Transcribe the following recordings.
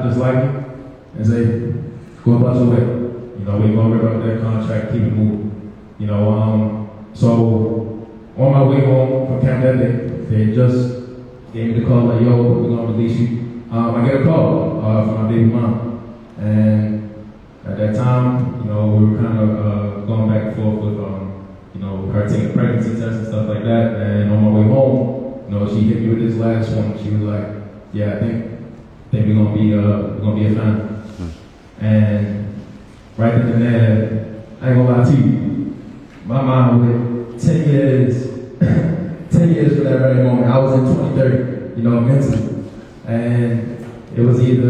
just like you and say, go about your way. You know, we're gonna rip up that contract, keep it moving. You know, so on my way home from Camp that day, they just gave me the call like, yo, we're gonna release you. I get a call from my baby mom, and at that time, you know, we were kind of going back and forth with, you know, her taking pregnancy tests and stuff like that. And on my way home, you know, she hit me with this last one. She was like, yeah, I think we're gonna be a family. And right then and there, I ain't gonna lie to you, my mind went 10 years, 10 years for that very moment. I was in 2030, you know, mentally. And it was either,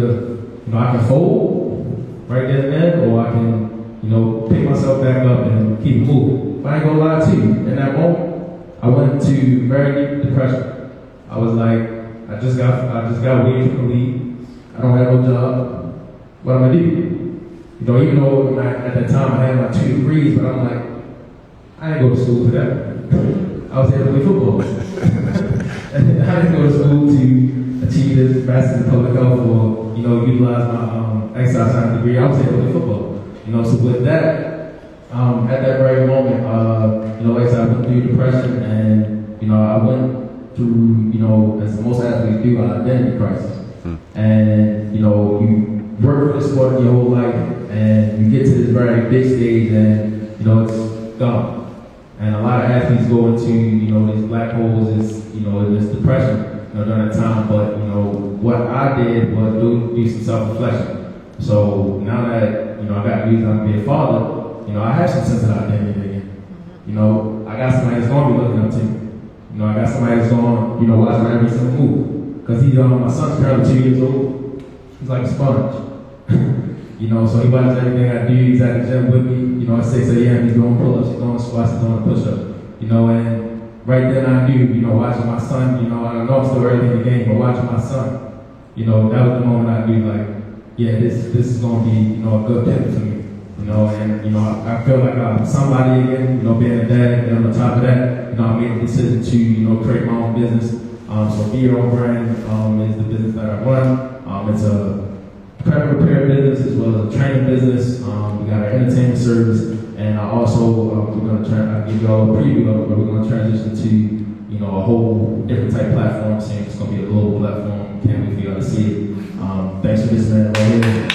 you know, I can fold right then and there, or I can, you know, pick myself back up and keep moving. But I ain't gonna lie to you, in that moment, I went into very deep depression. I was like, I just got away from the league. I don't have no job. What am I do? You know, even though at that time I had my 2 degrees, but I'm like, I ain't go to school for that. I was there to play football. And I didn't go to school to achieve this master's in public health or, you know, utilize my exercise science degree. I was there to play football. You know, so with that, at that very moment, you know, like I said, I went through depression, and, you know, I went through, you know, as most athletes do, an identity crisis. And, you know, you work for the sport your whole life, and you get to this very big stage, and, you know, it's gone. And a lot of athletes go into, you know, these black holes, you know, this depression, you know, during that time. But, you know, what I did was do some self-reflection. So now that, you know, I got used to be a father, you know, I have some sense of identity again. You know, I got somebody that's going to be looking up to me. You know, I got somebody that's going to, you know, watch my every single move. Because my son's currently 2 years old. He's like a sponge. You know, so he watches everything I do. He's at the gym with me. You know, at 6 a.m. he's doing pull-ups, he's doing squats, he's doing push-ups. You know, and right then I knew, you know, watching my son, you know, I know I'm still early in the game, but watching my son, you know, that was the moment I knew, like, yeah, this is going to be, you know, a good pivot for me. You know, and, you know, I feel like I'm somebody again, you know, being a dad, and on top of that, you know, I made the decision to, you know, create my own business. So Be Your Own Brand is the business that I run. It's a credit repair business as well as a training business. We got our entertainment service, and also we're going to give you all a preview of it, but we're going to transition to, you know, a whole different type platform. Saying it's going to be a global platform. Can't wait for y'all to see it. Thanks for this man right here.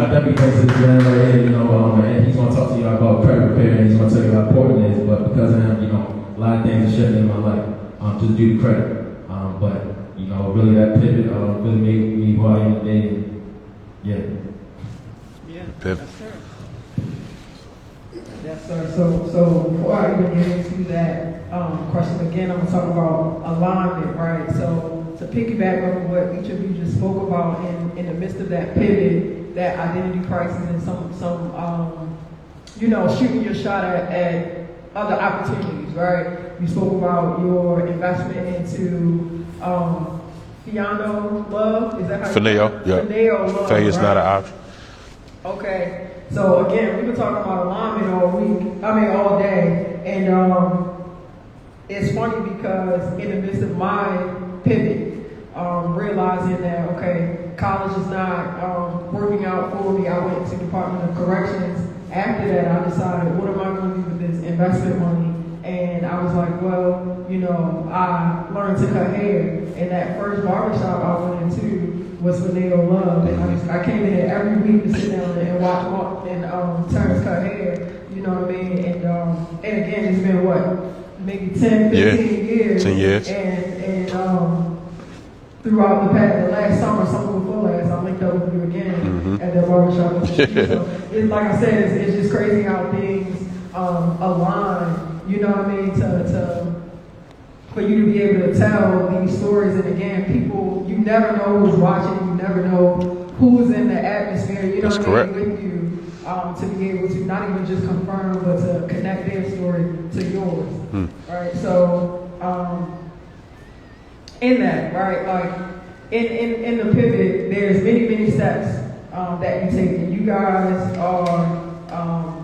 Definitely thanks to this man right here. You know, and he's going to talk to y'all about credit repair, and he's going to tell you how important it is. But because of him, you know, a lot of things are shifting in my life, just due to credit. But, you know, really that pivot really made me who I am today. Yeah. Pivot. Yes, sir. So before I even get into that question again, I'm going to talk about alignment, right? So to piggyback on what each of you just spoke about in the midst of that pivot, that identity crisis, and some you know, shooting your shot at other opportunities, right? You spoke about your investment into Fiano Love. Is that how Fineo, yeah. Fineo Love. Failure's right? not an option. Okay. So again, we've been talking about alignment all day, and it's funny because in the midst of my pivot, realizing that okay, college is not working out for me, I went to Department of Corrections. After that, I decided, what am I going to do with this investment money? And I was like, well, you know, I learned to cut hair, and that first barbershop I went into was for Neo Love, and I came in there every week to sit down and watch Mark and Terrence cut hair, you know what I mean? And again, it's been what, maybe 10, 15 years. 10 years. And throughout the last summer before last, I linked up with you again at that barbershop. So it's like I said, it's just crazy how things align. You know what I mean? For you to be able to tell these stories, and again, people, you never know who's watching, you never know who's in the atmosphere, you know That's what I correct. mean, with you, to be able to not even just confirm, but to connect their story to yours, right? So, in that, right, like, in the pivot, there's many steps that you take, and you guys are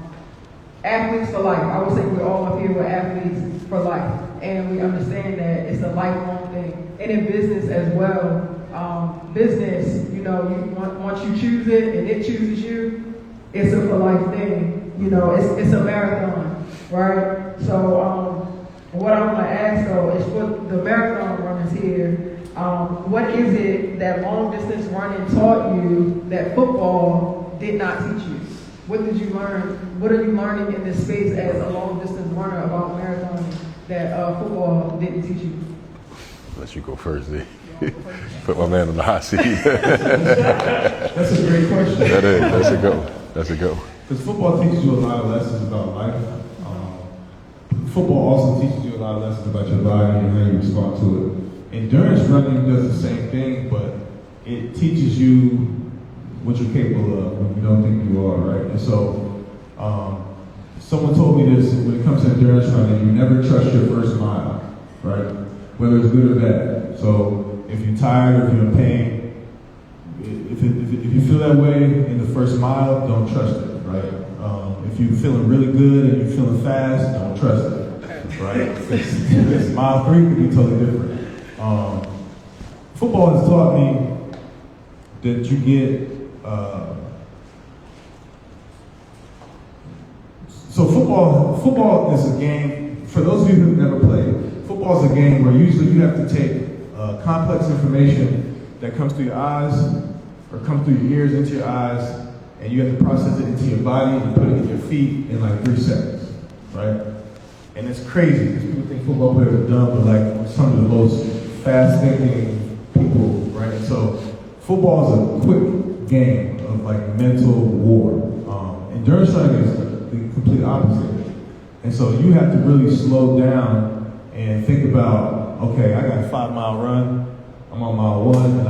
athletes for life. I would say we're all up here with athletes for life, and we understand that it's a lifelong thing. And in business as well, business, once you choose it and it chooses you, it's a for life thing. It's a marathon, right? So what I'm gonna ask though is for the marathon runners here, what is it that long distance running taught you that football did not teach you? What did you learn? What are you learning in this space as a long distance runner about marathon that football didn't teach you? Let you go first, Z. Put my man on the hot seat. That's a great question. That's a go. That's a go. Because football teaches you a lot of lessons about life. Football also teaches you a lot of lessons about your body and how you respond to it. Endurance running does the same thing, but it teaches you what you're capable of when you don't think you are, right? And so, someone told me this, when it comes to endurance running, you never trust your first mile, right? Whether it's good or bad. So, if you're tired or if you're in pain, if you feel that way in the first mile, don't trust it, right? If you're feeling really good and you're feeling fast, don't trust it, right? Because mile 3 could be totally different. Football has taught me that you get so football is a game, for those of you who've never played, football is a game where usually you have to take complex information that comes through your eyes or comes through your ears into your eyes, and you have to process it into your body and put it in your feet in like 3 seconds, right? And it's crazy because people think football players are dumb, but like some of the most fast-thinking people, right? And so football is a quick game of like mental war. Endurance running is the complete opposite. And so you have to really slow down and think about, okay, I got a 5-mile run, I'm on mile 1, and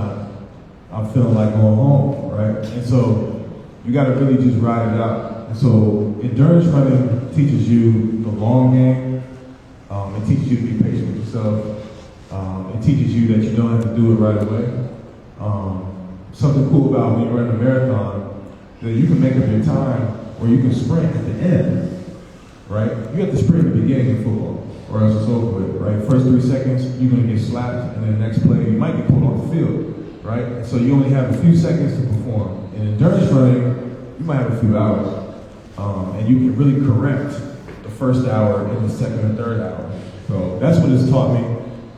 I'm feeling like going home, right? And so you got to really just ride it out. And so endurance running teaches you the long game. It teaches you to be patient with yourself. It teaches you that you don't have to do it right away. Something cool about when you run a marathon, that you can make up your time or you can sprint at the end, right? You have to sprint at the beginning of football or else it's over with, right? First 3 seconds, you're going to get slapped, and then the next play, you might get pulled off the field, right? And so you only have a few seconds to perform. In endurance running, you might have a few hours, and you can really correct the first hour in the second and third hour. So that's what it's taught me,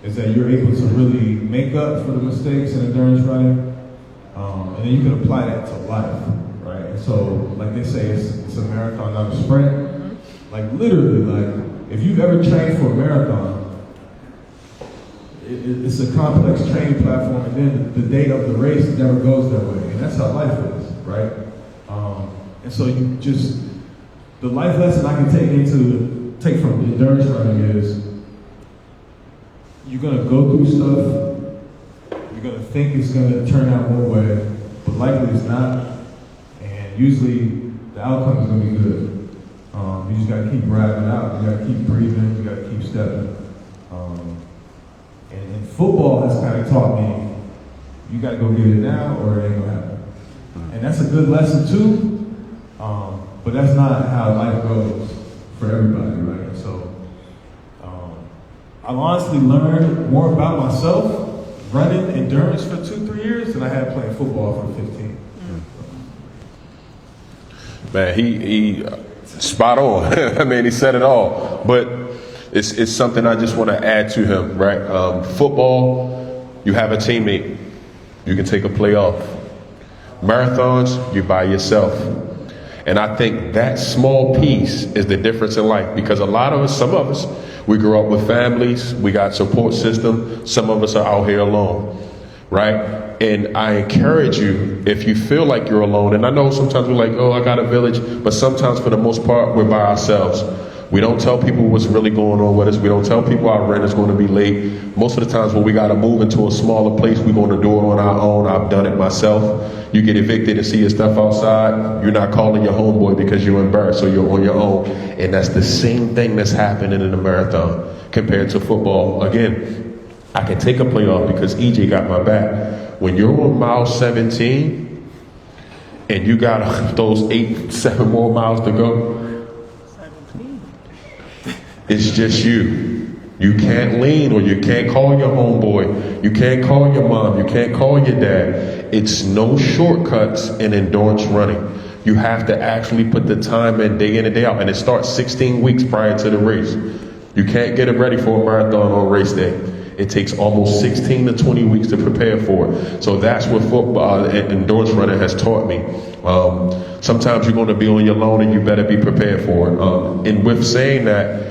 is that you're able to really make up for the mistakes in endurance running, and then you can apply that to life, right? And so, like they say, it's a marathon, not a sprint. Like literally, like if you've ever trained for a marathon, it's a complex training platform, and then the day of the race never goes that way, and that's how life is, right? And so the life lesson I can take from endurance running is, you're gonna go through stuff, you're gonna think it's gonna turn out one way, but likely it's not, and usually the outcome is gonna be good. You just gotta keep riding it out, you gotta keep breathing, you gotta keep stepping. And football has kind of taught me, you gotta go get it now or it ain't gonna happen. And that's a good lesson too, but that's not how life goes for everybody, right? So I've honestly learned more about myself running endurance for 2-3 years than I had playing football for 15. Man, he spot on. I mean, he said it all. But it's something I just want to add to him, right? Football, you have a teammate. You can take a play off. Marathons, you're by yourself. And I think that small piece is the difference in life, because a lot of us, some of us, we grew up with families, we got support system, some of us are out here alone, right? And I encourage you, if you feel like you're alone, and I know sometimes we're like, oh, I got a village, but sometimes for the most part, we're by ourselves. We don't tell people what's really going on with us. We don't tell people our rent is going to be late. Most of the times when we got to move into a smaller place, we're going to do it on our own. I've done it myself. You get evicted and see your stuff outside. You're not calling your homeboy because you're embarrassed, so you're on your own. And that's the same thing that's happening in a marathon compared to football. Again, I can take a play off because EJ got my back. When you're on mile 17 and you got those 7 more miles to go, it's just you. You can't lean, or you can't call your homeboy, you can't call your mom, you can't call your dad. It's no shortcuts in endurance running. You have to actually put the time in and day out, and it starts 16 weeks prior to the race. You can't get it ready for a marathon on race day. It takes almost 16 to 20 weeks to prepare for it. So that's what football and endurance running has taught me. Sometimes you're going to be on your own, and you better be prepared for it. And with saying that,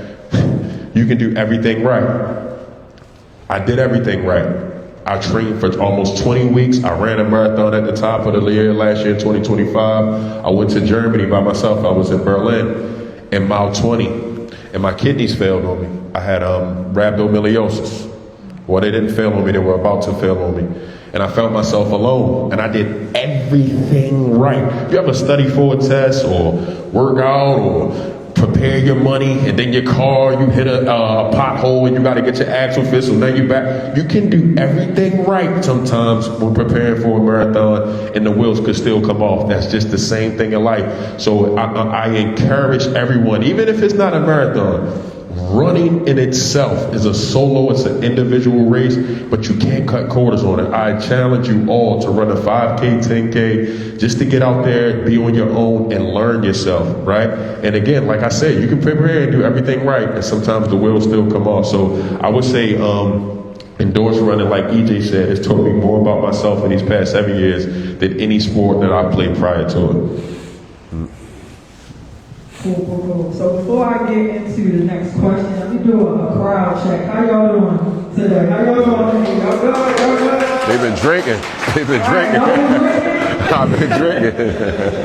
you can do everything right. I did everything right. I trained for almost 20 weeks. I ran a marathon at the top of the year last year, 2025. I went to Germany by myself. I was in Berlin in mile 20, and my kidneys failed on me. I had rhabdomyolysis. Well, they didn't fail on me. They were about to fail on me. And I felt myself alone, and I did everything right. If you ever study for a test or work out or prepare your money, and then your car, you hit a pothole and you got to get your axle fixed, so now you're back. You can do everything right sometimes when preparing for a marathon, and the wheels could still come off. That's just the same thing in life. So I encourage everyone, even if it's not a marathon, running in itself is a solo, it's an individual race, but you can't cut corners on it. I challenge you all to run a 5K, 10K, just to get out there, be on your own, and learn yourself, right? And again, like I said, you can prepare and do everything right, and sometimes the wheels still come off. So I would say endurance running, like EJ said, has taught me more about myself in these past 7 years than any sport that I played prior to it. Cool. So before I get into the next question, let me do a crowd check. How y'all doing today? How y'all doing? Y'all good? They've been drinking. I've been drinking.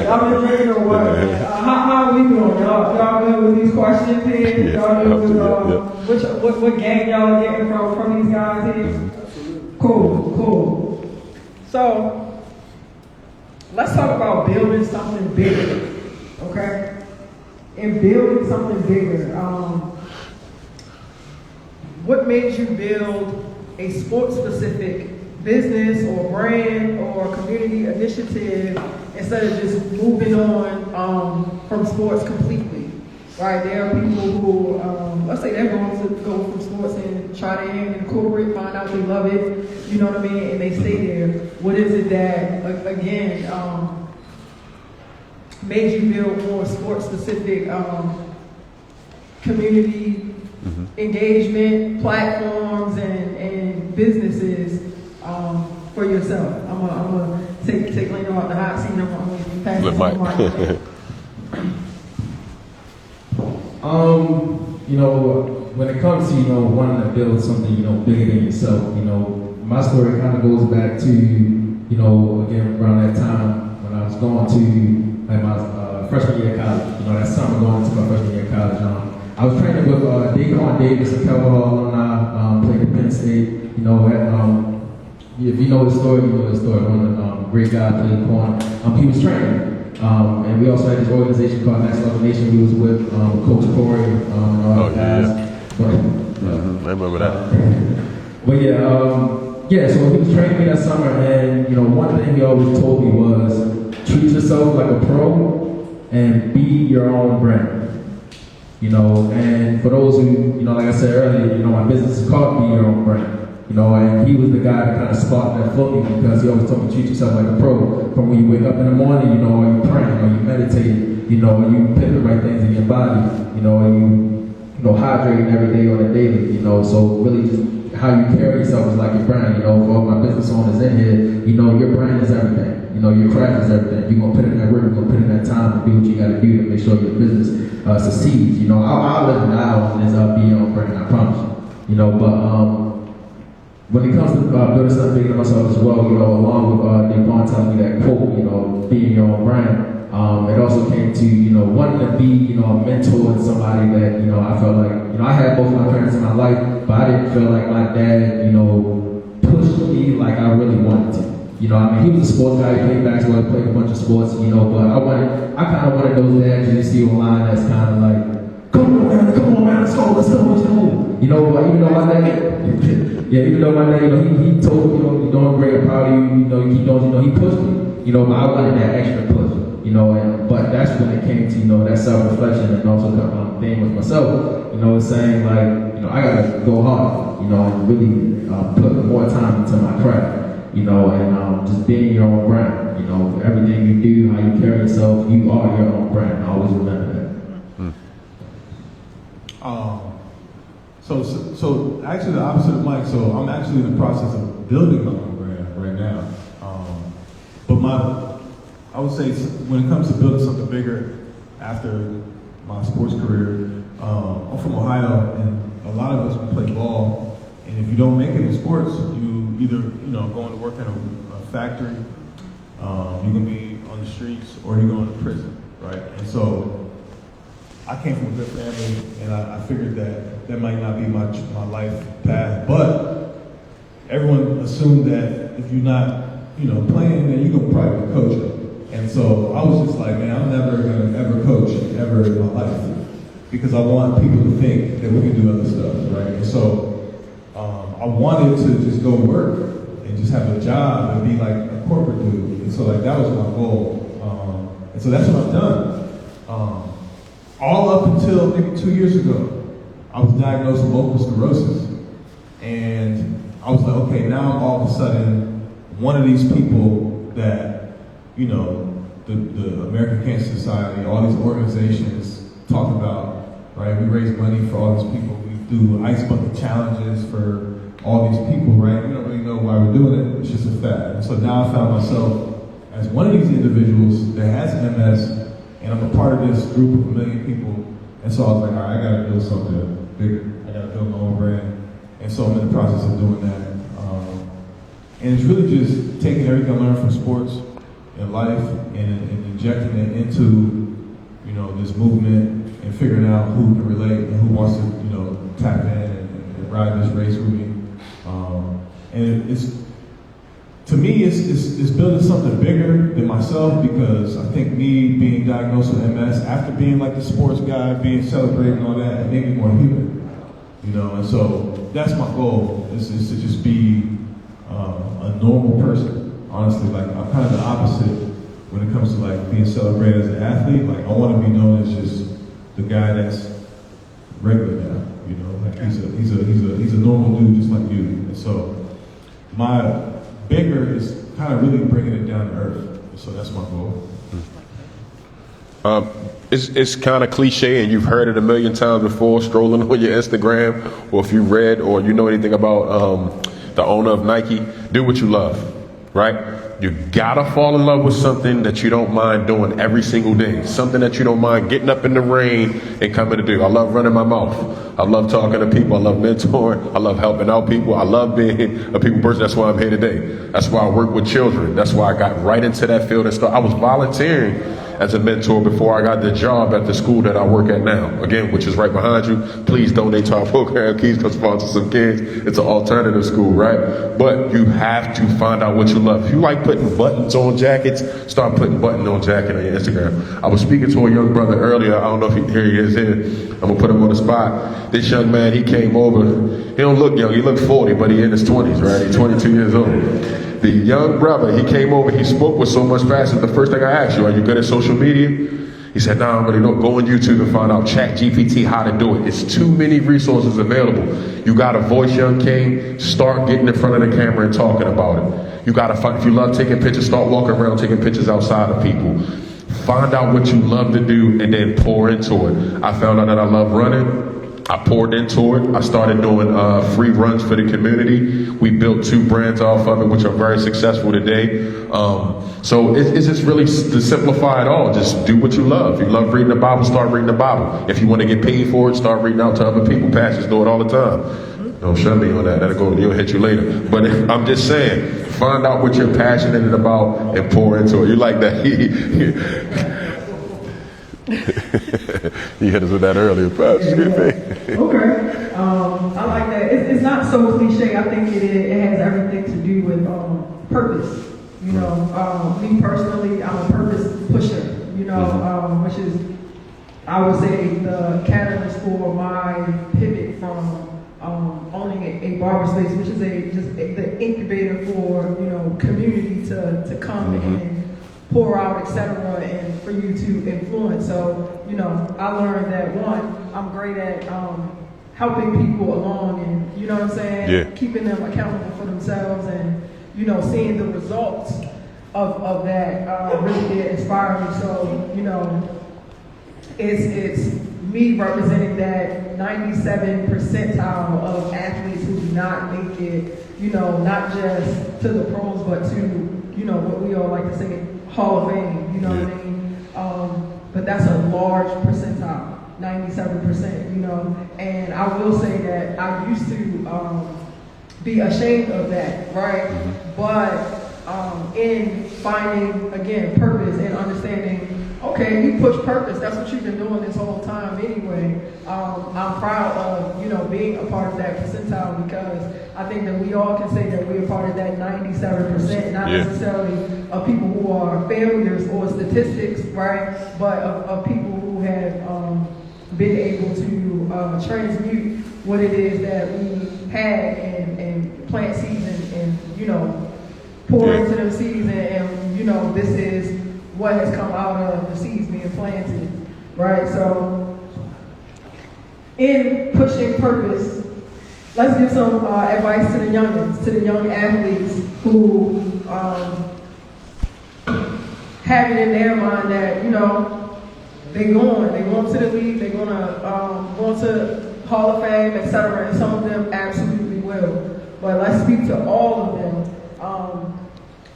Y'all been drinking or what? How are we doing? Y'all good with these questions here? Y'all good with what game y'all are getting from these guys here? Cool. So let's talk about building something bigger, okay? And building something bigger. What made you build a sports-specific business or brand or community initiative instead of just moving on from sports completely? Right? There are people who, let's say they're going to go from sports and try to incorporate, find out they love it, you know what I mean, and they stay there. What is it that, again, made you build more sports-specific community engagement platforms and businesses for yourself? I'm gonna take Lena off the hot seat. I'm gonna pass it to Mike. When it comes to, wanting to build something, bigger than yourself, my story kind of goes back to, again, around that time when I was going to my freshman year of college. that summer going into my freshman year of college. I was training with Daquan Davis, a Pebble Hall alumni, played at Penn State. If you know the story, you know the story. One of the great guys played corner. He was training. And we also had this organization called National Level Nation. We was with Coach Corey and all the guys. I remember that. So he was training me that summer, and one thing he always told me was treat yourself like a pro and be your own brand. And for those who, like I said earlier, my business is called Be Your Own Brand. And he was the guy that kind of sparked that for me because he always told me treat yourself like a pro. From when you wake up in the morning, you praying, you meditate, you put the right things in your body, and you hydrating every day on a daily, so really just how you carry yourself is like your brand, for all my business owners in here, your brand is everything. Your craft is everything. You're going to put in that work, you're going to put in that time to do what you got to do to make sure your business succeeds. I'll live now on this Be Your Own Brand, I promise you. But when it comes to building something bigger than myself as well, along with Daquan telling me that quote, being your own brand, it also came to, wanting to be, a mentor and somebody that, I felt like, I had both my parents in my life, but I didn't feel like my dad, pushed me like I really wanted to. He was a sports guy, he played basketball, he played a bunch of sports, but I kind of wanted those dads you see online that's kind of like, come on man, let's go. But even though my dad, he told me, you're doing great, I'm proud of you, you keep doing, he pushed me, but I wanted that extra push, but that's when it came to, that self-reflection and also being with myself, saying like, I gotta go hard, and really put more time into my craft, and just being your own brand. Everything you do, how you carry yourself, you are your own brand. Always remember that. So actually the opposite of Mike. So I'm actually in the process of building my own brand right now. But I would say when it comes to building something bigger after my sports career, I'm from Ohio, and a lot of us play ball. And if you don't make it in sports, you either going to work in a factory, you're gonna be on the streets, or you're going to prison, right? And so I came from a good family, and I figured that might not be my life path. But everyone assumed that if you're not, playing, then you're gonna probably be coaching. And so I was just like, man, I'm never gonna ever coach ever in my life, because I want people to think that we can do other stuff, right? And so I wanted to just go work and just have a job and be like a corporate dude. And so like that was my goal. And so that's what I've done. All up until maybe 2 years ago, I was diagnosed with multiple sclerosis. And I was like, okay, now I'm all of a sudden one of these people that, the American Cancer Society, all these organizations talk about, right? We raise money for all these people. We do ice bucket challenges for all these people, right? We don't really know why we're doing it. It's just a fact. And so now I found myself as one of these individuals that has MS, and I'm a part of this group of 1 million people. And so I was like, all right, I gotta build something bigger. I gotta build my own brand. And so I'm in the process of doing that. And it's really just taking everything I learned from sports and life and injecting it into, this movement and figuring out who can relate and who wants to, tap in and ride this race with me. And to me, it's building something bigger than myself, because I think me being diagnosed with MS, after being like the sports guy, being celebrated and all that, it made me more human, and so that's my goal, is to just be a normal person, honestly. Like, I'm kind of the opposite when it comes to like being celebrated as an athlete. Like, I want to be known as just the guy that's regular now, like he's a normal dude just like you. And so my bigger is kind of really bringing it down to earth. So that's my goal. It's kind of cliche, and you've heard it a million times before, strolling on your Instagram, or if you read or you know anything about the owner of Nike. Do what you love, right? You gotta fall in love with something that you don't mind doing every single day. Something that you don't mind getting up in the rain and coming to do. I love running my mouth. I love talking to people. I love mentoring. I love helping out people. I love being a people person. That's why I'm here today. That's why I work with children. That's why I got right into that field and I was volunteering as a mentor before I got the job at the school that I work at now. Again, which is right behind you. Please donate to our program. Keys can sponsor some kids. It's an alternative school, right? But you have to find out what you love. If you like putting buttons on jackets, start putting buttons on jacket on your Instagram. I was speaking to a young brother earlier. I don't know if here he is here. I'm gonna put him on the spot. This young man, he came over. He don't look young. He look 40, but he in his 20s, right? He's 22 years old. The young brother, he came over, he spoke with so much passion. The first thing I asked you, are you good at social media? He said, no, I'm really not. Go on YouTube and find out Chat GPT how to do it. It's too many resources available. You got a voice, young king, start getting in front of the camera and talking about it. You got to find, if you love taking pictures, start walking around taking pictures outside of people. Find out what you love to do and then pour into it. I found out that I love running. I poured into it. I started doing free runs for the community. We built 2 brands off of it, which are very successful today. So it's just really to simplify it all. Just do what you love. If you love reading the Bible, start reading the Bible. If you want to get paid for it, start reading out to other people. Pastors do it all the time. Don't shut me on that. It'll hit you later. But I'm just saying, find out what you're passionate about and pour into it. You like that? You hit us with that earlier, Pastor. Okay. I like that. It's not so cliche. I think it has everything to do with purpose. Me personally, I'm a purpose pusher. Which is, I would say, the catalyst for my pivot from owning a barber space, which is the incubator for community to come and pour out, etc., and for you to influence. So, I learned that, one, I'm great at helping people along, and you know what I'm saying, Yeah. keeping them accountable for themselves, and seeing the results of that really did inspire me. So it's me representing that 97 percentile of athletes who do not make it, not just to the pros, but to what we all like to say, Hall of Fame. You know what I mean? But that's a large percentile. 97%, and I will say that I used to be ashamed of that, right? But in finding, again, purpose and understanding, okay, you push purpose, that's what you've been doing this whole time anyway. I'm proud of, being a part of that percentile, because I think that we all can say that we're a part of that 97%, not necessarily of people who are failures or statistics, right? But of people who have been able to transmute what it is that we had and plant seeds and pour into them seeds, and this is what has come out of the seeds being planted, right? So in pushing purpose, let's give some advice to the youngins, to the young athletes who have it in their mind that they going to the league, they're gonna go to Hall of Fame, etc. And some of them absolutely will. But let's speak to all of them.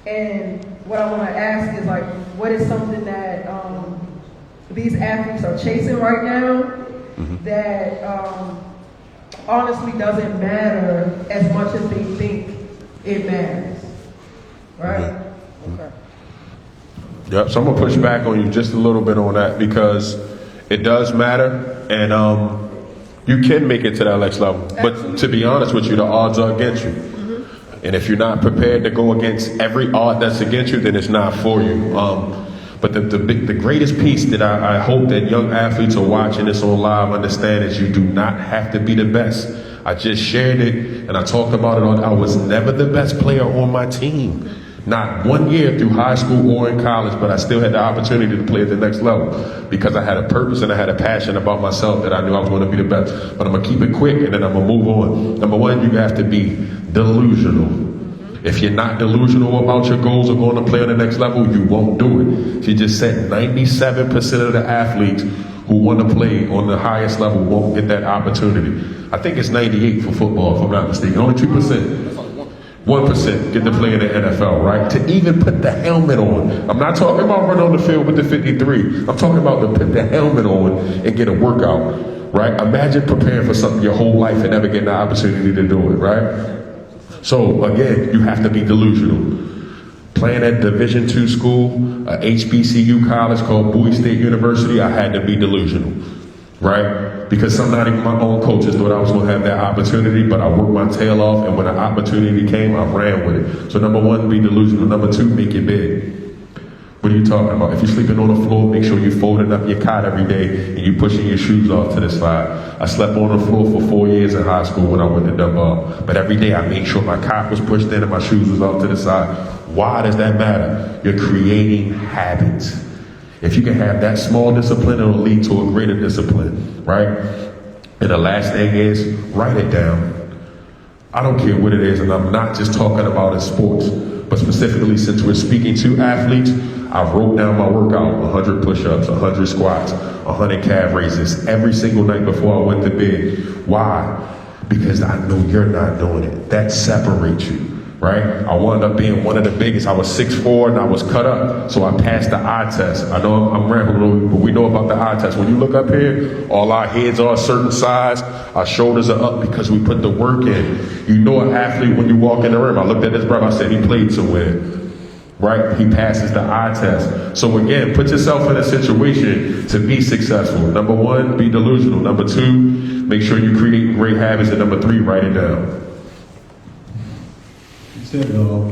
And what I want to ask is, like, what is something that these athletes are chasing right now that honestly doesn't matter as much as they think it matters, right? Okay. Yep, so I'm gonna push back on you just a little bit on that, because it does matter, and you can make it to that next level. But to be honest with you, the odds are against you. And if you're not prepared to go against every odd that's against you, then it's not for you. But the greatest piece that I hope that young athletes are watching this on live understand is you do not have to be the best. I just shared it and I talked about it I was never the best player on my team. Not 1 year through high school or in college, but I still had the opportunity to play at the next level because I had a purpose and I had a passion about myself that I knew I was going to be the best. But I'm going to keep it quick and then I'm going to move on. Number one, you have to be delusional. If you're not delusional about your goals of going to play on the next level, you won't do it. She just said 97% of the athletes who want to play on the highest level won't get that opportunity. I think it's 98 for football, if I'm not mistaken. Only 2%. 1% get to play in the NFL, right? To even put the helmet on. I'm not talking about running on the field with the 53. I'm talking about to put the helmet on and get a workout, right? Imagine preparing for something your whole life and never getting the opportunity to do it, right? So again, you have to be delusional. Playing at Division II school, a HBCU college called Bowie State University, I had to be delusional, right? Because some not even my own coaches thought I was going to have that opportunity, but I worked my tail off, and when the opportunity came, I ran with it. So number one, be delusional. Number two, make it big. What are you talking about? If you're sleeping on the floor, make sure you're folding up your cot every day and you're pushing your shoes off to the side. I slept on the floor for 4 years in high school when I went to Dunbar. But every day I made sure my cot was pushed in and my shoes was off to the side. Why does that matter? You're creating habits. If you can have that small discipline, it'll lead to a greater discipline, right? And the last thing is, write it down. I don't care what it is, and I'm not just talking about in sports, but specifically since we're speaking to athletes, I wrote down my workout, 100 push-ups, 100 squats, 100 calf raises every single night before I went to bed. Why? Because I know you're not doing it. That separates you, right? I wound up being one of the biggest. I was 6'4" and I was cut up, so I passed the eye test. I know I'm rambling, but we know about the eye test. When you look up here, all our heads are a certain size, our shoulders are up because we put the work in. You know an athlete when you walk in the room. I looked at this brother, I said he played somewhere. Right? He passes the eye test. So again, put yourself in a situation to be successful. Number one, be delusional. Number two, make sure you're creating great habits. And number three, write it down. You said it all.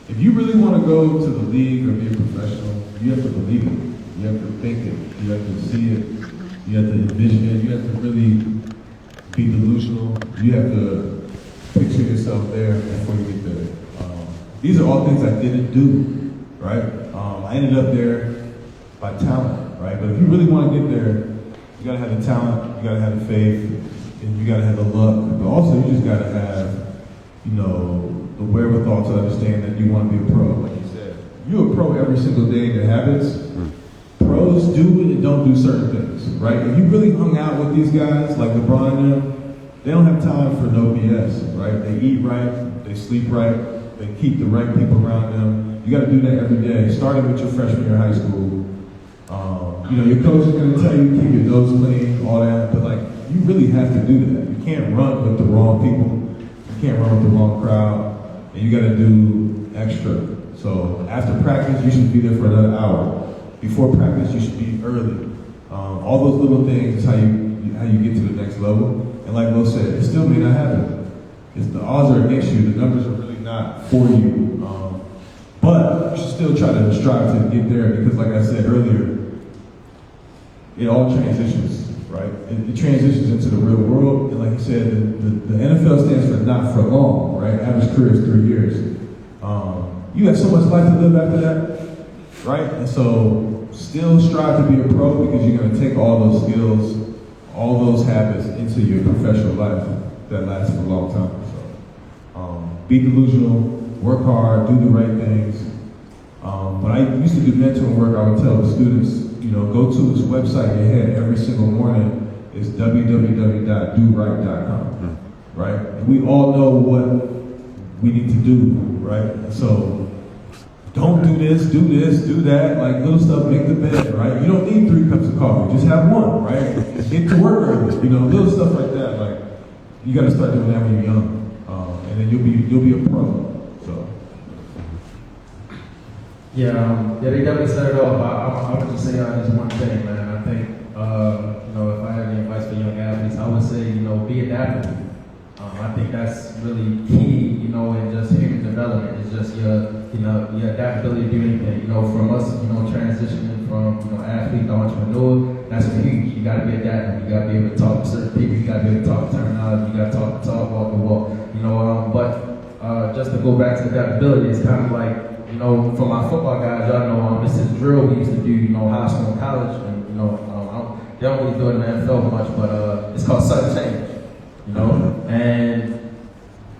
If you really want to go to the league or be a professional, you have to believe it. You have to think it. You have to see it. You have to envision it. You have to really be delusional. You have to picture yourself there before you get there. These are all things I didn't do, right? I ended up there by talent, right? But if you really want to get there, you You gotta have the talent, you gotta have the faith, and you gotta have the luck, but also you just gotta have, you know, the wherewithal to understand that you want to be a pro. Like you said, you're a pro every single day in your habits. Pros do and don't do certain things, right? If you really hung out with these guys, like LeBron and them, they don't have time for no BS, right? They eat right, they sleep right, they keep the right people around them. You got to do that every day, starting with your freshman year of high school. You know, your coach is going to tell you keep your nose clean, all that, but like you really have to do that. You can't run with the wrong people. You can't run with the wrong crowd, and you got to do extra. So after practice, you should be there for another hour. Before practice, you should be early. All those little things is how you get to the next level. And like Lo said, it still may not happen. It's the odds are against you. The numbers are really not for you. But you should still try to strive to get there because, like I said earlier, it all transitions, right? It transitions into the real world. And like you said, the NFL stands for not for long, right? Average career is 3 years. You have so much life to live after that, right? And so still strive to be a pro because you're going to take all those skills, all those habits into your professional life that lasts for a long time. So be delusional, work hard, do the right things. When I used to do mentoring work, I would tell the students, you know, go to this website in your head every single morning. It's www.doright.com, right? And we all know what we need to do, right? And so don't do this, do that, like little stuff, make the bed, right? You don't need 3 cups of coffee, just have one, right? Get to work early, you know, little stuff like that. Like you got to start doing that when you're young, and then you'll be a pro. So yeah, they definitely set it off. I would just say just one thing, man. I think you know, if I had any advice for young athletes, I would say, you know, be adaptable. I think that's really key, you know, in just human development. It's just your adaptability to do anything. You know, from us, you know, transitioning from, you know, athlete to entrepreneur, that's huge. You got to be adaptable. You got to be able to talk to certain people. You got to be able to talk terminology. You got to talk the talk, walk the walk. You know, but just to go back to adaptability, it's kind of like, you know, for my football guys, y'all know this is drill we used to do, you know, high school and college, and you know, they don't really do it in the NFL much, but it's called sudden change. You know, and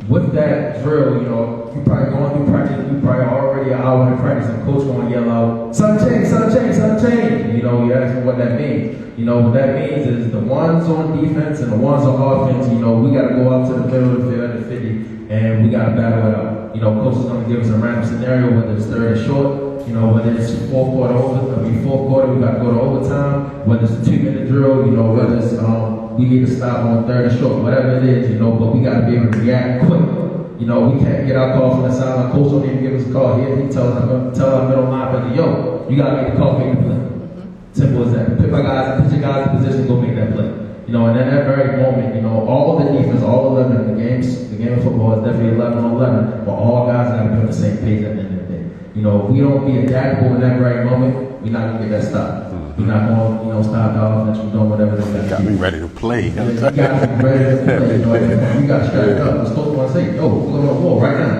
with that drill, you know, you probably going through practice, you probably already an hour in practice, and coach going to yell out, sudden change, sudden change, sudden change. You know, you ask me what that means. You know, what that means is the ones on defense and the ones on offense, you know, we got to go out to the middle of the field at 50, and we got to battle it out. You know, coach is going to give us a random scenario, whether it's third or short, you know, whether it's fourth quarter, we got to go to overtime, whether it's a 2-minute drill, you know, whether it's, we need to stop on third or short, whatever it is, you know, but we got to be able to react quick. You know, we can't get our call from the sideline. Coach don't even give us a call. He tells our middle linebacker, yo, you got to make the call, make the play. Simple as that. Put your guys in position, go make that play. You know, and in that very moment, you know, all the defense, all 11, the game of football is definitely 11 on 11, but all guys got to be on the same page at the end of the day. You know, if we don't be adaptable in that very moment, we're not going to get that stop. We're not going to, you know, stop the offense from doing whatever they got to do. Got me ready to play. You got to be ready to play. You know, you got to strap up. The coach want to say, yo, we're going to war right now.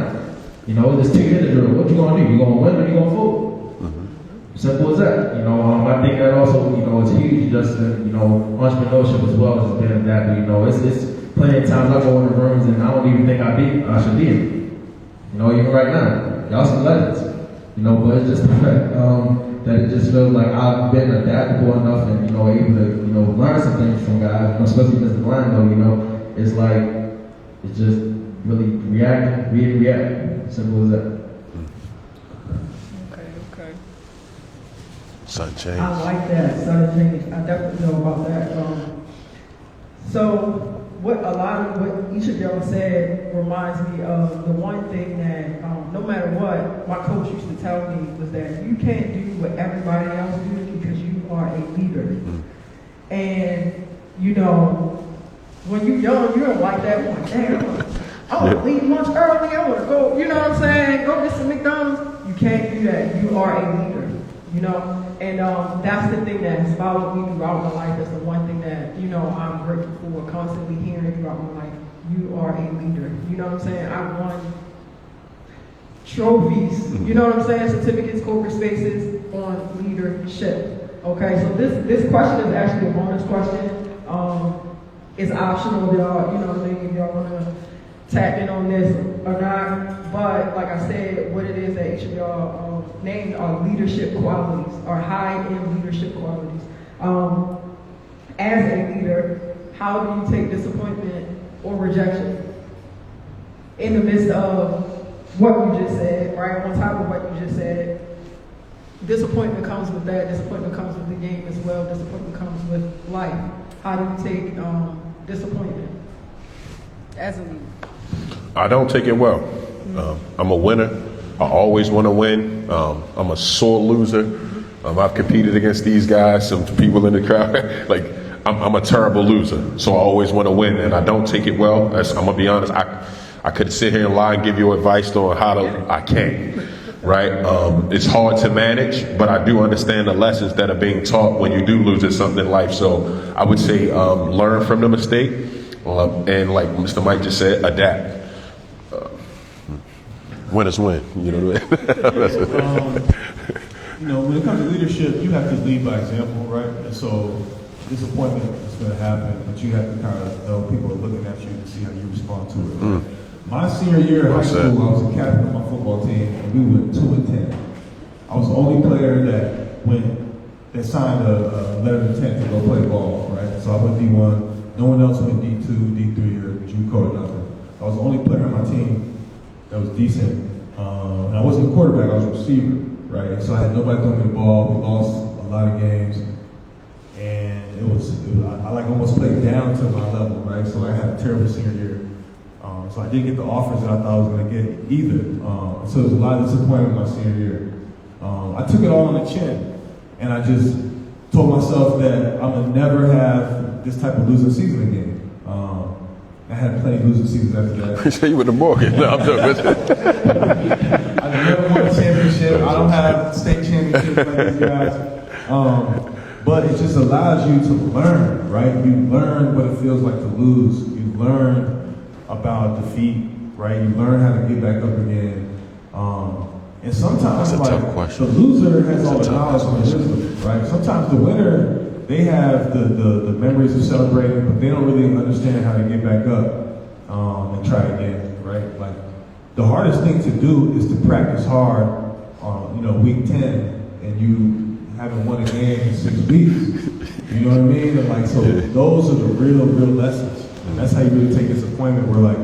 You know, this 2-minute drill. What you going to do? You going to win or you going to fold? Simple as that. You know, I think that also, you know, it's huge just in, you know, entrepreneurship as well as being adaptable. You know, it's plenty of times I go in the rooms and I don't even think I should be in. You know, even right now, y'all some legends. You know, but it's just the fact that it just feels like I've been adaptable enough and, you know, able to, you know, learn some things from guys, you know, especially Mr. Blind though, you know, it's like, it's just really react. Simple as that. Okay. Sudden change. I like that, sudden change. I definitely know about that. So what each of y'all said reminds me of the one thing that no matter what, my coach used to tell me was that you can't do what everybody else do because you are a leader. And you know, when you're young, you don't like that one. Damn, I want to leave lunch early. I want to go, you know what I'm saying? Go get some McDonald's. You can't do that. You are a leader. You know, and that's the thing that has followed me throughout my life. It's the one thing that, you know, I'm grateful for, constantly hearing throughout my life. You are a leader. You know what I'm saying? I won trophies, you know what I'm saying? Certificates, corporate spaces on leadership. Okay, so this question is actually a bonus question. It's optional, y'all, you know what I mean, if y'all want to tap in on this or not. But like I said, what it is that each of y'all named are leadership qualities, or high-end leadership qualities. As a leader, how do you take disappointment or rejection in the midst of what you just said, right? On top of what you just said, disappointment comes with that. Disappointment comes with the game as well. Disappointment comes with life. How do you take disappointment as a leader? I don't take it well. I'm a winner. I always want to win. I'm a sore loser. I've competed against these guys, some people in the crowd. Like, I'm a terrible loser. So I always want to win, and I don't take it well. I'm going to be honest. I could sit here and lie and give you advice on how to. I can't. Right? It's hard to manage, but I do understand the lessons that are being taught when you do lose at something in life. So I would say learn from the mistake, and like Mr. Mike just said, adapt. Winners win. You know what I mean? You know, when it comes to leadership, you have to lead by example, right? And so disappointment is going to happen, but you have to kind of know people are looking at you to see how you respond to it. Right? My senior year in high school, I was the captain of my football team, and we went 2-10. I was the only player that signed a letter of intent to go play ball, right? So I went D1. No one else went D2, D3, or JUCO or nothing. I was the only player on my team that was decent. And I wasn't a quarterback, I was a receiver, right? And so I had nobody throwing me the ball. We lost a lot of games. And I like almost played down to my level, right? So I had a terrible senior year. So I didn't get the offers that I thought I was going to get either. So there was a lot of disappointment in my senior year. I took it all on the chin, and I just told myself that I'm going to never have this type of losing season again. I had plenty of losing seasons after that. You say you with the Morgan. No, I'm done with it. I never won a championship. I don't have state championships like these guys. But it just allows you to learn, right? You learn what it feels like to lose. You learn about defeat, right? You learn how to get back up again. And sometimes like, the loser has all the knowledge and wisdom, right? Sometimes the winner, they have the memories of celebrating, but they don't really understand how to get back up and try again, right? Like, the hardest thing to do is to practice hard on, week 10, and you haven't won a game in 6 weeks. You know what I mean? And like, so those are the real lessons. And that's how you really take disappointment, where like,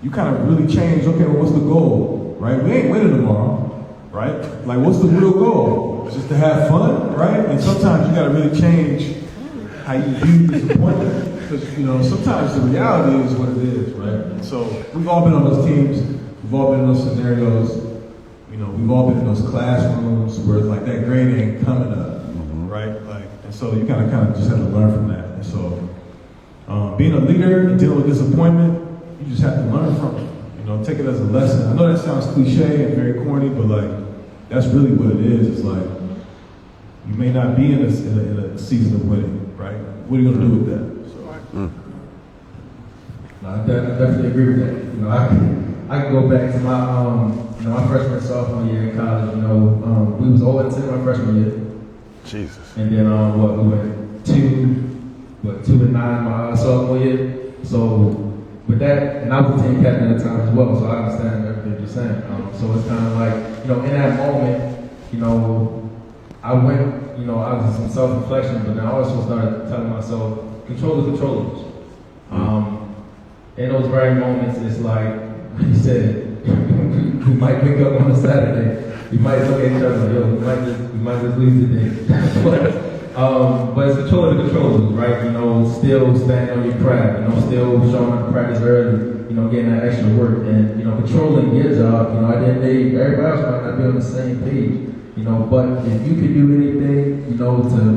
you kind of really change, okay, well, what's the goal, right? We ain't winning tomorrow, right? Like, what's the real goal? It's just to have fun, right? And sometimes you gotta really change how you view disappointment. Because, sometimes the reality is what it is, right? And so we've all been on those teams, we've all been in those scenarios, we've all been in those classrooms where it's like that grade ain't coming up, right? Like, and so you kind of just have to learn from that. And so being a leader and dealing with disappointment, you just have to learn from it. Take it as a lesson. I know that sounds cliche and very corny, but like, that's really what it is. It's like, you may not be in a season of winning, right? What are you going to do with that? So. No, I definitely agree with that. I can go back to my my freshman sophomore year in college. We was 0-10 my freshman year. Jesus. And then we went 2-9 my sophomore year. So with that, and I was a team captain at the time as well, so I understand everything you're saying. So it's kind of like, in that moment, I went, I was in some self-reflection, but then I also started telling myself, control the controllables. In those very moments, it's like you said, we might wake up on a Saturday, we might look at each other, we might just lose today. But it's controlling the controllables, right? Still standing on your craft, still showing up to practice early, getting that extra work, and controlling your job. At the end of the day, everybody else might not be on the same page. But if you can do anything, to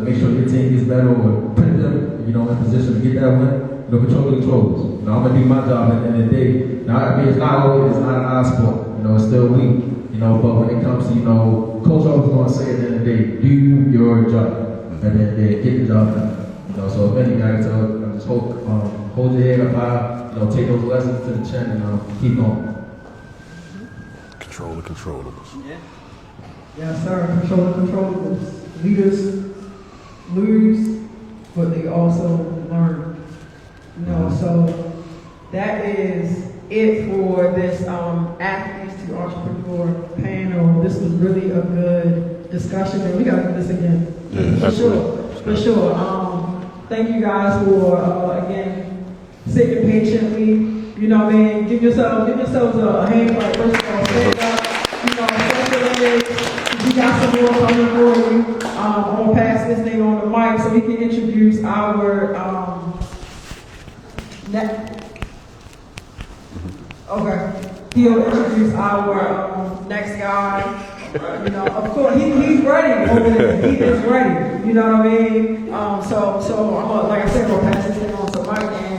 make sure your team gets better or put them, in position to get that win, control the controls. I'm gonna do my job at the end of the day. Now, it's not an eye sport. It's still weak. But when it comes to, coach always gonna say at the end of the day, do your job. At the end of the day, get the job done. So if anything, I just hold your head up high. Take those lessons to the chin and keep going. Control the controllables. Yes, sir. Control the controllables. Leaders, lose, but they also learn. You know, so that is it for this athletes to entrepreneur panel. This was really a good discussion, and we gotta do this again. Yeah, for sure. Thank you guys for again sitting patiently. You know what I mean? Give yourselves a hand clap. First of all, stand up. You know, stretch your legs. We got some more coming for you. I'm gonna pass this thing on the mic so we can introduce our okay. He'll introduce our next guy. You know, of course, he's ready over there. He is ready. You know what I mean? So I'm gonna, like I said, I'm gonna pass this thing on to Mike. And